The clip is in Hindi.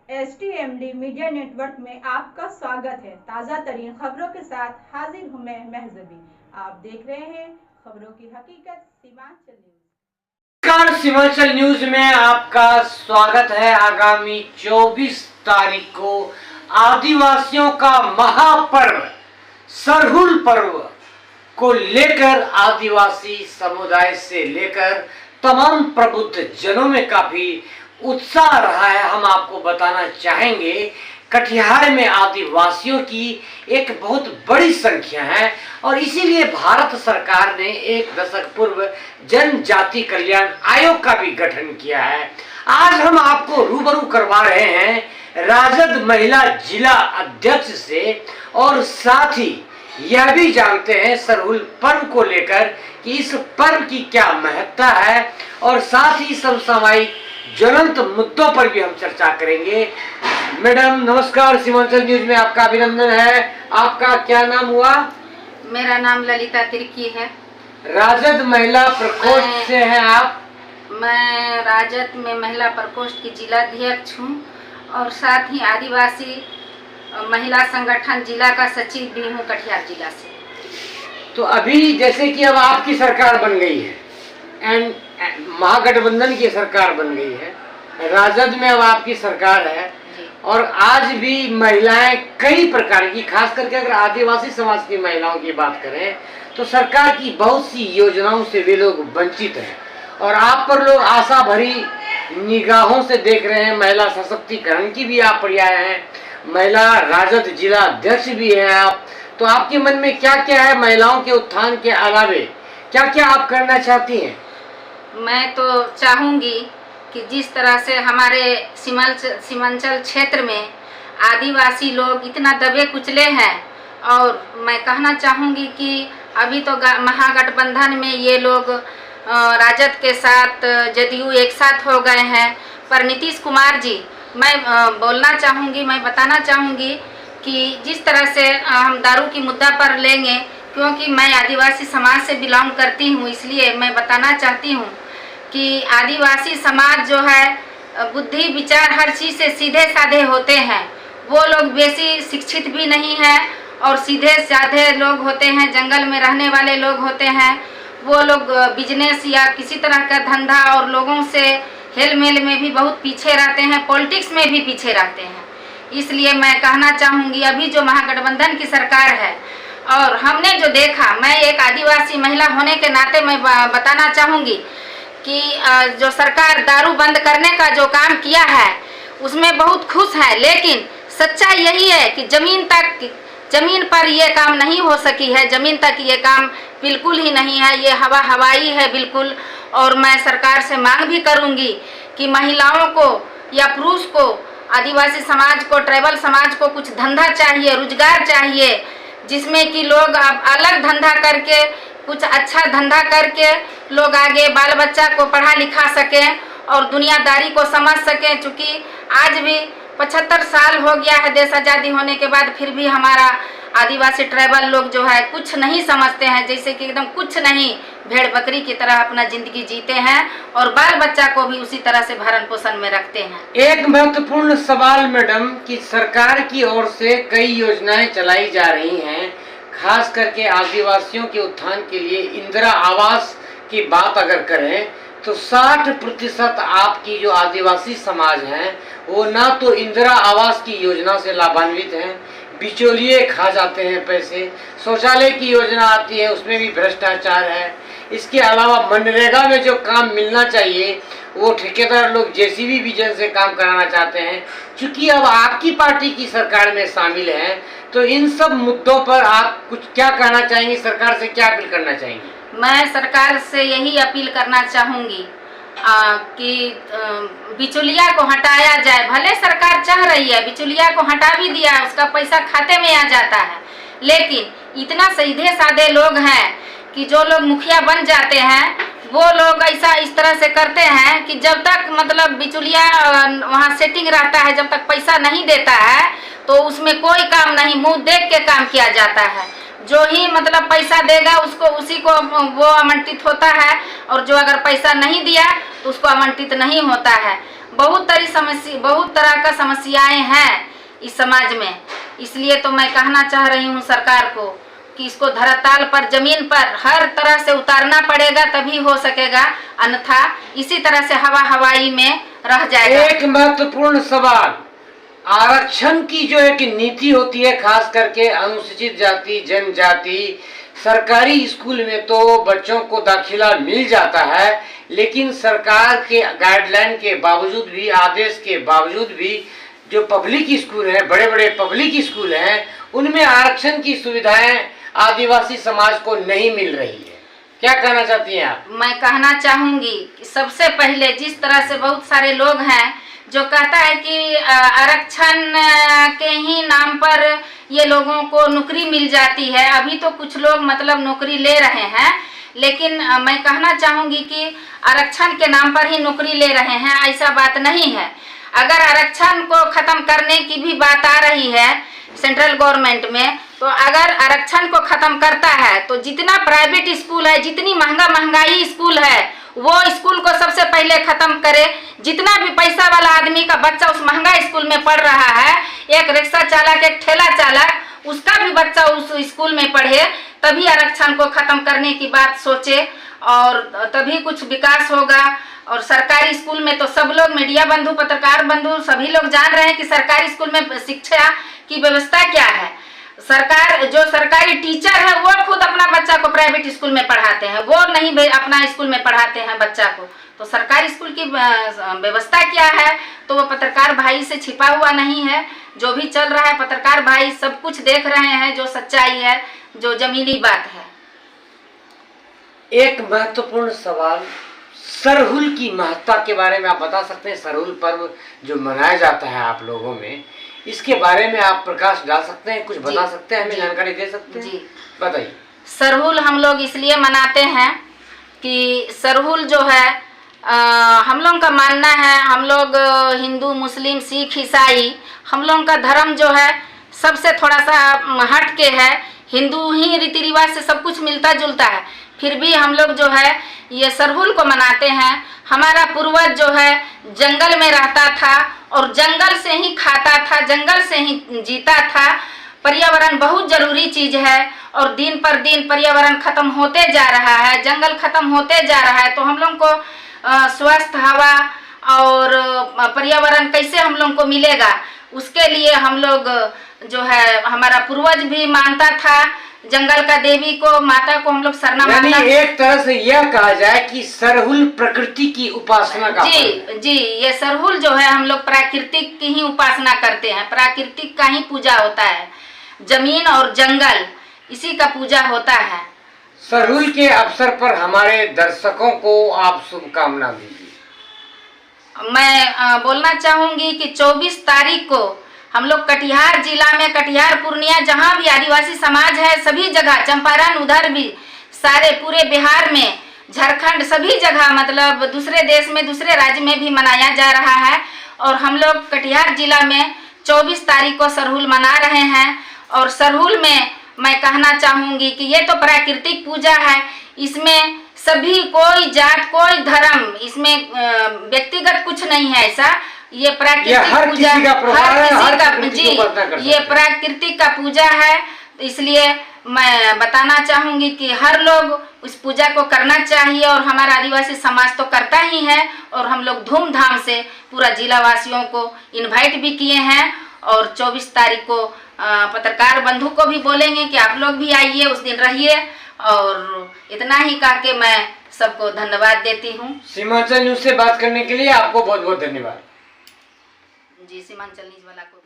STMD मीडिया नेटवर्क में आपका स्वागत है। ताज़ा तरीन खबरों के साथ हाजिर हूँ मैं महजबी। आप देख रहे हैं खबरों की हकीकत सीमांचल न्यूज। नमस्कार, सीमांचल न्यूज में आपका स्वागत है। आगामी 24 तारीख को आदिवासियों का महापर्व सरहुल पर्व को लेकर आदिवासी समुदाय से लेकर तमाम प्रबुद्ध जनों में काफी उत्साह रहा है। हम आपको बताना चाहेंगे कटिहार में आदिवासियों की एक बहुत बड़ी संख्या है और इसीलिए भारत सरकार ने एक दशक पूर्व जनजाति कल्याण आयोग का भी गठन किया है। आज हम आपको रूबरू करवा रहे हैं राजद महिला जिला अध्यक्ष से और साथ ही यह भी जानते हैं सरहुल पर्व को लेकर कि इस पर्व की क्या महत्ता है और साथ ही समसामयिक ज्वलंत मुद्दों पर भी हम चर्चा करेंगे। मैडम नमस्कार, सीमांचल न्यूज में आपका अभिनंदन है। आपका क्या नाम हुआ? मेरा नाम ललिता तिर्की है। राजद महिला प्रकोष्ठ से हैं आप? मैं राजद में महिला प्रकोष्ठ की जिला अध्यक्ष हूँ और साथ ही आदिवासी महिला संगठन जिला का सचिव भी हूँ कटिहार जिला से। तो अभी जैसे कि अब आपकी सरकार बन गई है एंड महागठबंधन की सरकार बन गई है, राजद में अब आपकी सरकार है और आज भी महिलाएं कई प्रकार की, खास करके अगर आदिवासी समाज की महिलाओं की बात करें तो सरकार की बहुत सी योजनाओं से वे लोग वंचित हैं और आप पर लोग आशा भरी निगाहों से देख रहे हैं। महिला सशक्तिकरण की भी आप पर्याय हैं, महिला राजद जिला अध्यक्ष भी हैं आप। तो आपके मन में क्या क्या है महिलाओं के उत्थान के अलावे, क्या क्या आप करना चाहती हैं? मैं तो चाहूँगी कि जिस तरह से हमारे सीमांचल क्षेत्र में आदिवासी लोग इतना दबे कुचले हैं, और मैं कहना चाहूँगी कि अभी तो महागठबंधन में ये लोग राजद के साथ जदयू एक साथ हो गए हैं, पर नीतीश कुमार जी, मैं बोलना चाहूँगी, मैं बताना चाहूँगी कि जिस तरह से हम दारू की मुद्दा पर लेंगे, क्योंकि मैं आदिवासी समाज से बिलोंग करती हूँ, इसलिए मैं बताना चाहती हूँ कि आदिवासी समाज जो है बुद्धि विचार हर चीज़ से सीधे साधे होते हैं। वो लोग बेसी शिक्षित भी नहीं है और सीधे साधे लोग होते हैं, जंगल में रहने वाले लोग होते हैं। वो लोग बिजनेस या किसी तरह का धंधा और लोगों से हेल मेल में भी बहुत पीछे रहते हैं, पॉलिटिक्स में भी पीछे रहते हैं। इसलिए मैं कहना चाहूँगी अभी जो महागठबंधन की सरकार है और हमने जो देखा, मैं एक आदिवासी महिला होने के नाते मैं बताना चाहूँगी कि जो सरकार दारू बंद करने का जो काम किया है उसमें बहुत खुश है, लेकिन सच्चाई यही है कि ज़मीन पर ये काम नहीं हो सकी है। ज़मीन तक ये काम बिल्कुल ही नहीं है, ये हवाई है बिल्कुल। और मैं सरकार से मांग भी करूँगी कि महिलाओं को या पुरुष को, आदिवासी समाज को, ट्राइबल समाज को कुछ धंधा चाहिए, रोजगार चाहिए, जिसमें कि लोग अब अलग धंधा करके, कुछ अच्छा धंधा करके लोग आगे बाल बच्चा को पढ़ा लिखा सकें और दुनियादारी को समझ सकें। चूँकि आज भी 75 साल हो गया है देश आज़ादी होने के बाद, फिर भी हमारा आदिवासी ट्राइबल लोग जो है कुछ नहीं समझते हैं, जैसे कि एकदम कुछ नहीं, भेड़ बकरी की तरह अपना जिंदगी जीते हैं और बाल बच्चा को भी उसी तरह से भरण पोषण में रखते हैं। एक महत्वपूर्ण सवाल मैडम कि सरकार की ओर से कई योजनाएं चलाई जा रही हैं, खास करके आदिवासियों के उत्थान के लिए इंदिरा आवास की बात अगर करें तो 60% आपकी जो आदिवासी समाज हैं वो ना तो इंदिरा आवास की योजना से लाभान्वित हैं, बिचौलिए खा जाते हैं पैसे। शौचालय की योजना आती है उसमें भी भ्रष्टाचार है। इसके अलावा मनरेगा में जो काम मिलना चाहिए वो ठेकेदार लोग जेसीबी विजन से काम कराना चाहते हैं। चूंकि अब आपकी पार्टी की सरकार में शामिल हैं तो इन सब मुद्दों पर आप कुछ क्या कहना चाहेंगी, सरकार से क्या अपील करना चाहेंगी? मैं सरकार से यही अपील करना चाहूँगी कि बिचौलिया को हटाया जाए। भले सरकार चाह रही है, बिचौलिया को हटा भी दिया, उसका पैसा खाते में आ जाता है, लेकिन इतना सीधे साधे लोग हैं कि जो लोग मुखिया बन जाते हैं वो लोग ऐसा इस तरह से करते हैं कि जब तक मतलब बिचौलिया वहाँ सेटिंग रहता है, जब तक पैसा नहीं देता है तो उसमें कोई काम नहीं, मुंह देख के काम किया जाता है। जो ही मतलब पैसा देगा उसको उसी को वो आवंटित होता है, और जो अगर पैसा नहीं दिया तो उसको आवंटित नहीं होता है। बहुत तरह का समस्याएं हैं इस समाज में। इसलिए तो मैं कहना चाह रही हूँ सरकार को कि इसको धरातल पर, जमीन पर हर तरह से उतारना पड़ेगा, तभी हो सकेगा, अन्यथा इसी तरह से हवाई में रह जाएगा। एक महत्वपूर्ण सवाल, आरक्षण की जो एक नीति होती है, खास करके अनुसूचित जाति जनजाति, सरकारी स्कूल में तो बच्चों को दाखिला मिल जाता है, लेकिन सरकार के गाइडलाइन के बावजूद भी, आदेश के बावजूद भी जो पब्लिक स्कूल हैं, बड़े बड़े पब्लिक स्कूल हैं, उनमें आरक्षण की सुविधाएं आदिवासी समाज को नहीं मिल रही है। क्या कहना चाहती हैं आप? मैं कहना चाहूंगी कि सबसे पहले जिस तरह से बहुत सारे लोग हैं जो कहता है कि आरक्षण के ही नाम पर ये लोगों को नौकरी मिल जाती है। अभी तो कुछ लोग मतलब नौकरी ले रहे हैं, लेकिन मैं कहना चाहूंगी कि आरक्षण के नाम पर ही नौकरी ले रहे हैं, ऐसा बात नहीं है। अगर आरक्षण को खत्म करने की भी बात आ रही है सेंट्रल गवर्नमेंट में, तो अगर आरक्षण को खत्म करता है तो जितना प्राइवेट स्कूल है, जितनी महंगाई स्कूल है, वो स्कूल को सबसे पहले खत्म करे। जितना भी पैसा वाला आदमी का बच्चा उस महंगा स्कूल में पढ़ रहा है, एक रिक्शा चालक, एक ठेला चालक, उसका भी बच्चा उस स्कूल में पढ़े, तभी आरक्षण को खत्म करने की बात सोचे और तभी कुछ विकास होगा। और सरकारी स्कूल में तो सब लोग, मीडिया बंधु, पत्रकार बंधु, सभी लोग जान रहे हैं कि सरकारी स्कूल में शिक्षा की व्यवस्था क्या है। जो सरकारी टीचर है वो खुद अपना बच्चा को प्राइवेट स्कूल में पढ़ाते हैं, वो नहीं अपना स्कूल में पढ़ाते हैं बच्चा को। तो सरकारी स्कूल की व्यवस्था क्या है, तो वो पत्रकार भाई से छिपा हुआ नहीं है। जो भी चल रहा है पत्रकार भाई सब कुछ देख रहे हैं, जो सच्चाई है, जो जमीनी बात है। एक महत्वपूर्ण सवाल, सरहुल की महत्ता के बारे में आप बता सकते हैं? सरहुल पर्व जो मनाया जाता है आप लोगों में, इसके बारे में आप प्रकाश डाल सकते हैं? कुछ बता सकते हैं, हमें जानकारी दे सकते हैं? जी बताइए। सरहुल हम लोग इसलिए मनाते हैं कि सरहुल जो है हम लोग का मानना है, हम लोग हिंदू, मुस्लिम, सिख, ईसाई, हम लोग का धर्म जो है सबसे थोड़ा सा हट के है। हिंदू ही रीति रिवाज से सब कुछ मिलता जुलता है, फिर भी हम लोग जो है ये सरहुल को मनाते हैं। हमारा पूर्वज जो है जंगल में रहता था और जंगल से ही खाता था, जंगल से ही जीता था। पर्यावरण बहुत जरूरी चीज है और दिन पर दिन पर्यावरण खत्म होते जा रहा है, जंगल खत्म होते जा रहा है। तो हम लोग को स्वस्थ हवा और पर्यावरण कैसे हम लोग को मिलेगा, उसके लिए हम लोग जो है, हमारा पूर्वज भी मानता था जंगल का देवी को, माता को हम लोग सरना मानता। एक तरह से यह कहा जाए कि सरहुल प्रकृति की उपासना का जी, ये सरहुल जो है हम लोग प्राकृतिक की ही उपासना करते हैं, प्राकृतिक का ही पूजा होता है, जमीन और जंगल इसी का पूजा होता है। सरहुल के अवसर पर हमारे दर्शकों को आप शुभकामना दीजिए। मैं बोलना चाहूंगी कि 24 तारीख को हम लोग कटिहार जिला में, कटिहार, पूर्णिया, जहाँ भी आदिवासी समाज है सभी जगह, चंपारण उधर भी, सारे पूरे बिहार में, झारखंड, सभी जगह, मतलब दूसरे देश में, दूसरे राज्य में भी मनाया जा रहा है। और हम लोग कटिहार जिला में 24 तारीख को सरहुल मना रहे हैं। और सरहुल में मैं कहना चाहूंगी कि ये तो प्राकृतिक पूजा है, इसमें सभी, कोई जात, कोई धर्म, इसमें व्यक्तिगत कुछ नहीं है ऐसा। ये प्राकृतिक पूजा, हर किसी का जी, ये प्राकृतिक का पूजा है। इसलिए मैं बताना चाहूंगी कि हर लोग इस पूजा को करना चाहिए और हमारा आदिवासी समाज तो करता ही है। और हम लोग धूमधाम से पूरा जिला वासियों को इनवाइट भी किए हैं। और 24 तारीख को पत्रकार बंधु को भी बोलेंगे कि आप लोग भी आइए, उस दिन रहिए। और इतना ही कह के मैं सबको धन्यवाद देती हूँ। सीमांचल न्यूज से बात करने के लिए आपको बहुत बहुत धन्यवाद। जी, सीमांचल न्यूज वाला को